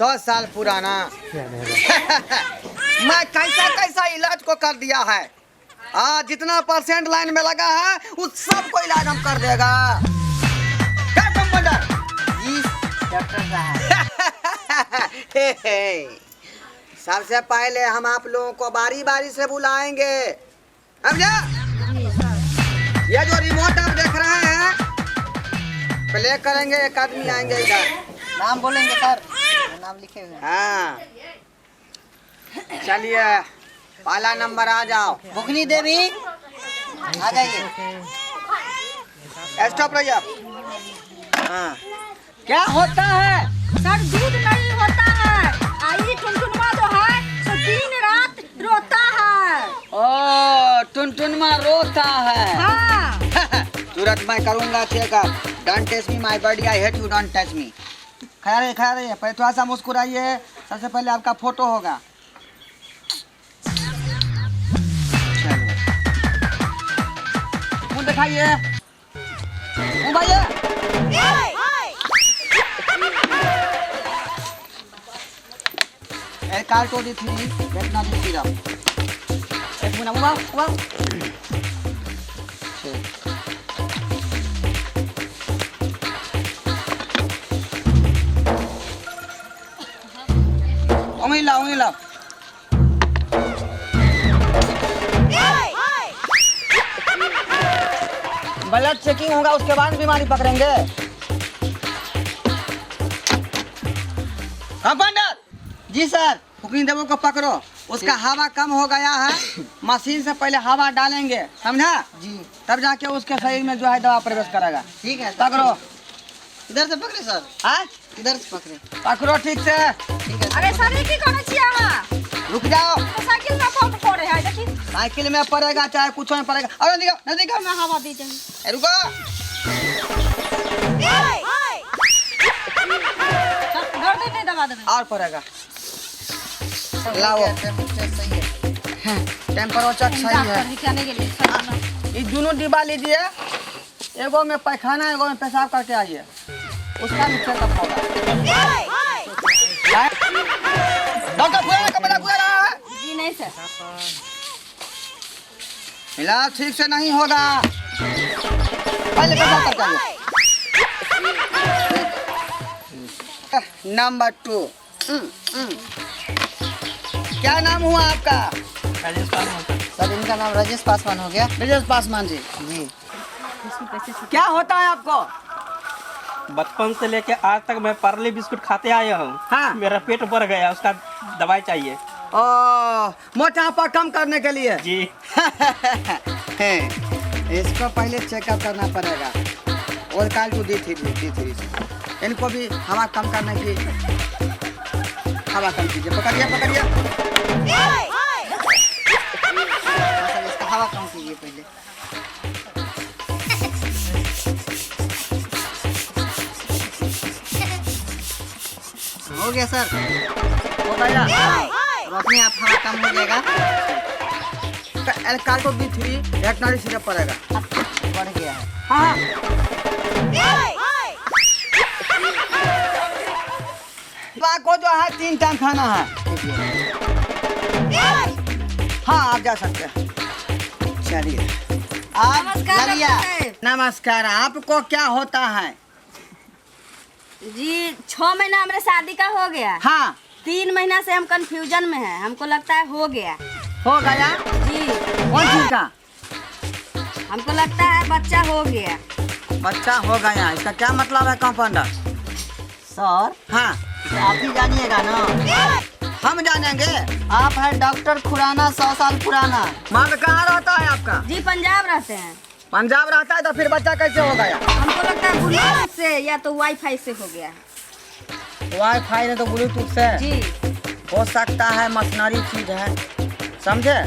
100 साल पुराना। मैं कैसा कैसा इलाज को कर दिया है। आज जितना परसेंट लाइन में लगा है उस सबको इलाज हम कर देगा। क्या कंपाउंडर? जी डॉक्टर साहब। सबसे पहले हम आप लोगों को बारी बारी से बुलाएंगे, समझा? ये जो रिमोट आप देख रहे हैं प्ले करेंगे, एक आदमी आएंगे इधर। नाम बोलेंगे सर? नाम लिखे हुए हैं। हाँ चलिए पहला नंबर आ जाओ। बुकनी देवी आ जाइए। स्टॉप रहिए। हाँ क्या होता है? सर दूध नहीं होता है। आई टुनटुनमा जो है सो दिन रात रोता है। ओ टुनटुनमा रोता है। हाँ तुरंत मैं करूंगा checkup. Don't touch me my body, I hate you, don't touch me. खड़ा रहिए पहले थोड़ा सा मुस्कुराइए। सबसे पहले आपका फोटो होगा। चलो मुंह दिखाइए, मुंह भाइए। कार्टो दी थी बैठना दी थी। एक मिनट मुंह उंगली लाओ, उंगली लाओ। ब्लड चेकिंग होगा उसके बाद बीमारी पकड़ेंगे। कंपाउंडर जी सर। बुकनी देवो को पकड़ो। उसका हवा कम हो गया है, मशीन से पहले हवा डालेंगे, समझा? जी तब जाके उसके शरीर में जो है दवा प्रवेश करेगा। ठीक है। पकड़ो। इधर से पकड़े सर। हाँ इधर से पकड़े। पकड़ो ठीक से। ठीक है। अरे सर ये की करे छिया हां? रुक जाओ। तो साइकिल में फोन पड़े है देखी। साइकिल में पड़ेगा चाहे कुछ में पड़ेगा। अरे नजदीक आओ। मैं हवा दी जाऊं। रुको। सर घर दे नहीं दबा देना। और पड़ेगा। लाओ। टेम्परेचर सही है। टेम्परेचर सही डॉक्टर है। दिखाने के लिए सर। ये दोनों डिब्बा लीजिए। एगो में पैखाना, एगो में पेशाब करके आइए। उसका भी चेकअप होगा। डॉक्टर पूरा रहा है। जी नहीं सर। इलाज ठीक से नहीं होगा। पहले पेशाब करके आइए। नंबर 2। क्या नाम हुआ आपका? राजेश पासवान सर। इनका नाम राजेश पासवान हो गया। राजेश पासवान जी। जी। क्या होता है आपको? बचपन से लेके आज तक मैं पार्ले बिस्कुट खाते आया हूँ। हाँ। मेरा पेट भर गया, उसका दवाई चाहिए। ओ मोटापा कम करने के लिए। जी। इसको पहले चेकअप करना पड़ेगा। और काल टू D3 इनको भी हवा कम करने की हवा कम कीजिए। पकड़िए सर इसका हवा कम कीजिए पहले। हो गया सर। हो गया। अब अपने आप हवा कम हो जाएगा। कार्टो B3 वेटनरी सिरप पड़ेगा। बढ़ गया है। हाँ को जो है 3 टाइम खाना है। हाँ आप जा सकते हैं। चलिए आप नमस्कार चलिए। डॉक्टर साहब। नमस्कार। आपको क्या होता है? जी 6 महीना हमारे शादी का हो गया। हाँ 3 महीना से हम कंफ्यूजन में हैं। हमको लगता है हो गया। हो गया। जी कौन चीज का? हमको लगता है बच्चा हो गया। बच्चा हो गया। इसका क्या मतलब है कंपाउंडर? सर हाँ आप ही जानिएगा ना। हम जानेंगे। आप है डॉक्टर खुराना 100 साल पुराना। माल कहाँ रहता है आपका? जी पंजाब रहते हैं। पंजाब रहता है तो फिर बच्चा कैसे हो गया? हमको लगता है ब्लूटूथ से या तो वाईफाई से हो गया है। वाईफाई ने तो ब्लूटूथ से जी हो सकता है। मशीनरी चीज है, समझे?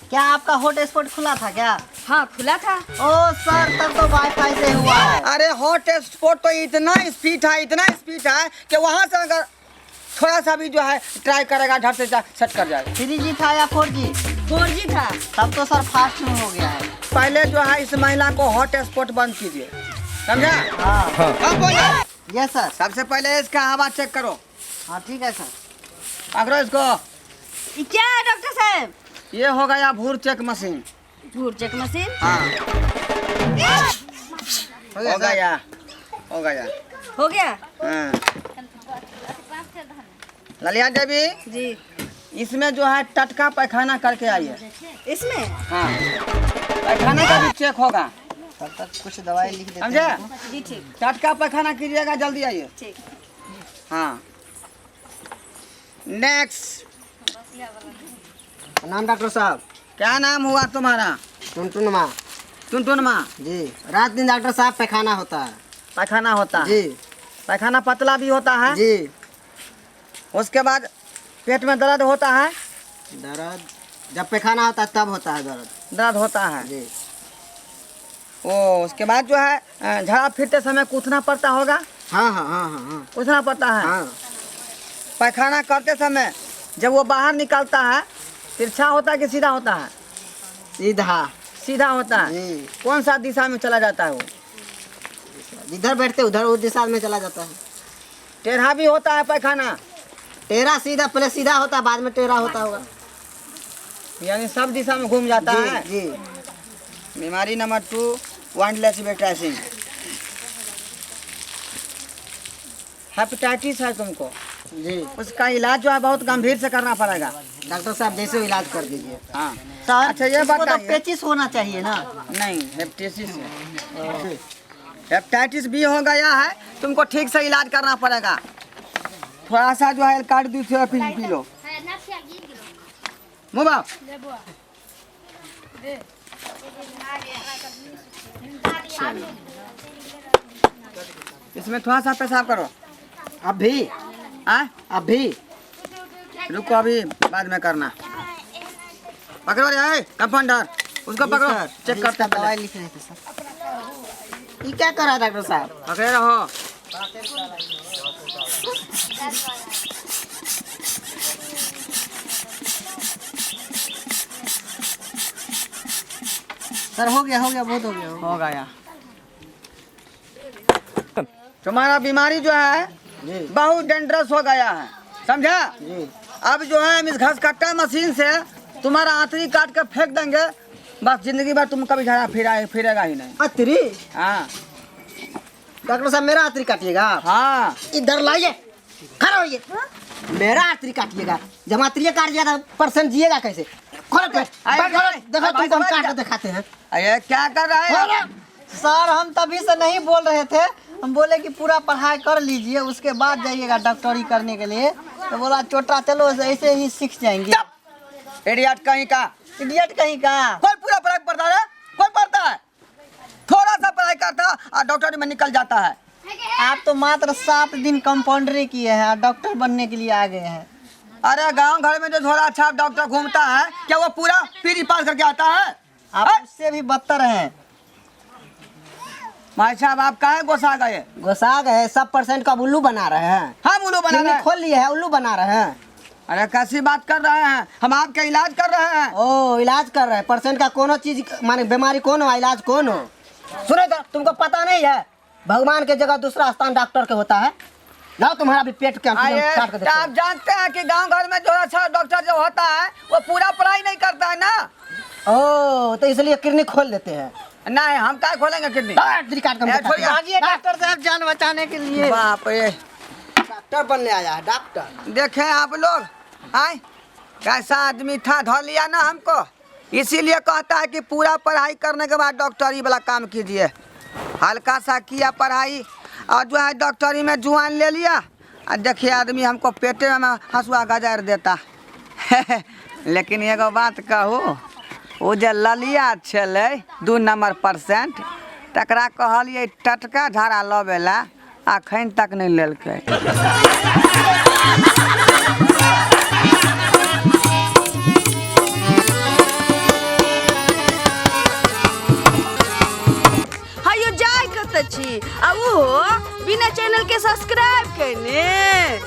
क्या आपका हॉटस्पॉट खुला था क्या? हाँ खुला था। ओ सर तब तो वाईफाई से हुआ है। अरे हॉट स्पॉट तो इतना स्पीड है कि वहाँ से अगर थोड़ा सा भी जो है ट्राई करेगा झट से सेट कर जाएगा। 3G था या 4G? 4G था। तब तो सर फास्ट में हो गया है। पहले जो है इस महिला को हॉट स्पॉट बंद कीजिए, समझा? हाँ कब बोला? Yes sir. सबसे पहले इसका हवा चेक करो। हाँ ठीक है सर। पकड़ो इसको। ये क्या है डॉक्टर साहब? ये हो गया भूर चेक मशीन। भूर चेक मशीन? हाँ हो हो सर? गया हो गया। हो गया? हाँ। ललिया देवी, जी। इसमें जो है टटका पैखाना करके आइए। इसमें? हाँ, पैखाने का भी चेक होगा। तब तक कुछ दवाई लिख देते समझे? हैं आपको। जी ठीक टटका पैखाना कीजिएगा, जल्दी आइए। ठीक। हाँ। नेक्स्ट। नाम डॉक्टर साहब? क्या नाम हुआ तुम्हारा? टुनटुनमा। टुनटुनमा। जी। रात दिन डॉक्टर साहब पैखाना होता है। पैखाना होता है? जी। पैखाना पतला भी होता है? जी। उसके बाद पेट में दर्द होता है? दर्द जब पैखाना होता है तब होता है दर्द। दर्द होता है। जी। ओ, उसके बाद जो है झाड़ा फिरते समय कूदना पड़ता होगा? हाँ हाँ हाँ हाँ हाँ कूदना पड़ता है। हाँ। पैखाना करते समय जब वो बाहर निकलता है तिरछा होता है कि सीधा होता है? सीधा। सीधा होता है। जी। कौन सा दिशा में चला जाता है वो? जिधर बैठते उधर उस दिशा में चला जाता है। टेढ़ा भी होता है पैखाना? टेढ़ा सीधा, पहले सीधा होता है बाद में टेढ़ा होता होगा। यानी सब दिशा में घूम जाता जी है। जी। बीमारी नंबर 2, वाइंडलेस बेटाइसिस। हेपेटाइटिस है तुमको। जी। उसका इलाज जो है बहुत गंभीर से करना पड़ेगा। डॉक्टर साहब जैसे इलाज कर दीजिए। हाँ। सर अच्छा, ये इसको तो बताइए। पेचिस होना चाहिए ना? नहीं, हेपेटाइटिस है। हेपेटाइटिस बी हो गया है, तुमको ठीक से इलाज करना पड़ेगा। थोड़ा सा जो है कार्ड दूसरा पी लो। मुबारक। इसमें थोड़ा सा पेशाब करो। अभी? अभी? रुको, अभी बाद में करना। पकड़ो रे कंपाउंडर, उसको पकड़ो। चेक करते हैं दवाई पहले। लिख रहे थे सर। ये क्या कर रहा है डॉक्टर साहब? पकड़े रहो। सर हो गया बहुत हो गया। हो गया। तुम्हारा बीमारी जो है जी बहुत डेंजरस हो गया है, समझा? जी। अब जो है हम इस घसकट्टा मशीन से तुम्हारा आंतरी काट के फेंक देंगे, बस जिंदगी भर तुम कभी झाड़ा फिरेगा ही नहीं। आतरी? हाँ डॉक्टर साहब मेरा आतरी काटिएगा? हाँ। इधर लाइए, खड़ा होइए। मेरा आतरी काटिएगा? जब आतरी काट दिया परसेंट जिएगा कैसे? खोलो पेट, देखो तुमको हम काट के दिखाते हैं। अरे क्या कर रहा है? सर हम तभी से नहीं बोल रहे थे, हम बोले कि पूरा पढ़ाई कर लीजिए उसके बाद जाइएगा डॉक्टरी करने के लिए, तो बोला छोटा चलो ऐसे ही सीख जाएंगे। इडियट कहीं का। इडियट कहीं का। कोई पूरा पढ़ाई पढ़ता है? कोई पढ़ता है? थोड़ा सा पढ़ाई करता और डॉक्टरी में निकल जाता है। आप तो मात्र 7 दिन कंपाउंडरी किए हैं और डॉक्टर बनने के लिए आ गए हैं। अरे गांव घर में जो थोड़ा अच्छा डॉक्टर घूमता है, क्या वो पूरा पीरी पास करके आता है? आप उससे भी बदतर हैं। भाई साहब आप काहे गोसा गए? घुसा गए, सब परसेंट का उल्लू बना रहे हैं। हम उल्लू बना रहे क्लिनिक हैं? खोल लिए है, उल्लू बना रहे हैं। अरे कैसी बात कर रहे हैं? हम आपका इलाज कर रहे हैं। ओ इलाज कर रहे हैं, परसेंट का कोनो चीज माने बीमारी कौन हो, इलाज कौन हो? सुनो तो, तुमको पता नहीं है भगवान के जगह दूसरा स्थान डॉक्टर के होता है। लाओ तुम्हारा भी पेट के आइए, काट के तो देखो। आप जानते हैं कि गांव घर में जो अच्छा डॉक्टर जो होता है वो पूरा पढ़ाई नहीं करता है ना। ओ तो इसलिए क्लिनिक खोल देते हैं। नहीं, हम क्या खोलेंगे किडनी? आतरी काट के ए, दिखाते छोड़िए। हैं। आइए डॉक्टर साहब जान बचाने के लिए। बाप रे, डॉक्टर बनने आया है डॉक्टर। देखे आप लोग, आए कैसा आदमी था, धो लिया ना हमको। इसीलिए कहता है कि पूरा पढ़ाई करने के बाद डॉक्टरी वाला काम कीजिए। हल्का सा किया पढ़ाई और जो है डॉक्टरी में जुआन ले लिया, और देखिए आदमी हमको पेटे में हंसुआ गजार देता। लेकिन एगो बात कहूँ, वो जो ललिया छे 2 नंबर परसेंट, तकरा कहलिए टटका झाड़ा लबेला, अखन तक नहीं लेलकै। हायो जाय कत छी आ वो बिना चैनल के सब्सक्राइब करने।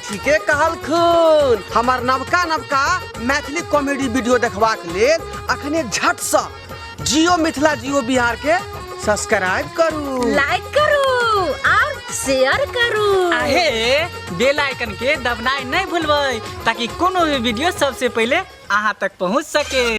ठीके कहलखुन। हमार नवका मैथिली कॉमेडी वीडियो देखबाक लेल अखने झट से जियो मिथिला जियो बिहार के सब्सक्राइब करू। लाइक करू और शेयर करू। आहे बेल आइकन के दबनाई नहीं भूलबै ताकि कोनो भी वीडियो सबसे पहले अहाँ तक पहुँच सके।